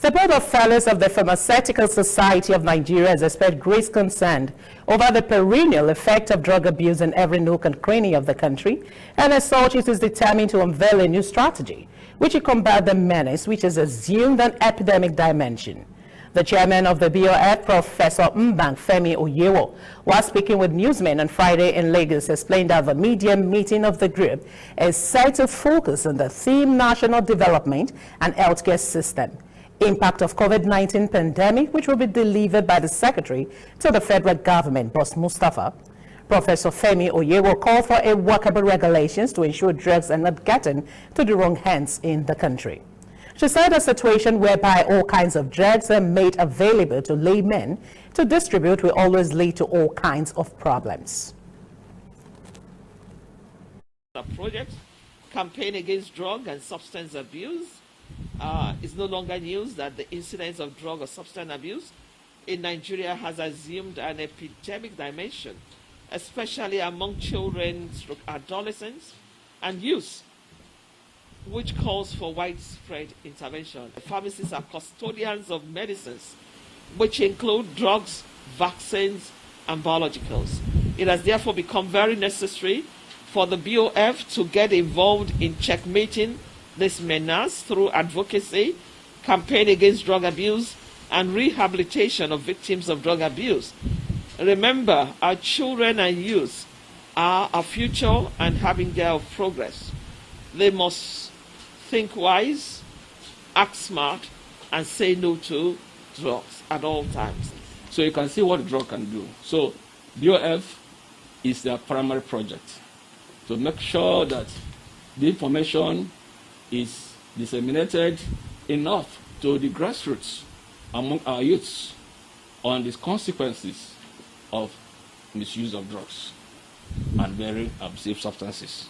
The Board of Fellows of the Pharmaceutical Society of Nigeria has expressed great concern over the perennial effect of drug abuse in every nook and cranny of the country, and as such it is determined to unveil a new strategy which will combat the menace which has assumed an epidemic dimension. The chairman of the BOF, Professor Femi Oyewo, while speaking with newsmen on Friday in Lagos, explained that the media meeting of the group is set to focus on the theme national development and healthcare system, impact of COVID-19 pandemic, which will be delivered by the Secretary to the federal government, Boss Mustafa. Professor Femi Oyewo called for a workable regulations to ensure drugs are not getting to the wrong hands in the country. She said a situation whereby all kinds of drugs are made available to laymen to distribute will always lead to all kinds of problems. The project, Campaign Against Drug and Substance Abuse, is no longer news that the incidence of drug or substance abuse in Nigeria has assumed an epidemic dimension, especially among children, adolescents, and youth, which calls for widespread intervention. The pharmacists are custodians of medicines, which include drugs, vaccines, and biologicals. It has therefore become very necessary for the BOF to get involved in checkmating this menace through advocacy, campaign against drug abuse, and rehabilitation of victims of drug abuse. Remember, our children and youth are our future and having their progress. They must think wise, act smart, and say no to drugs at all times. So you can see what drug can do. So BOF is their primary project to make sure that the information is disseminated enough to the grassroots among our youths on the consequences of misuse of drugs and very abusive substances.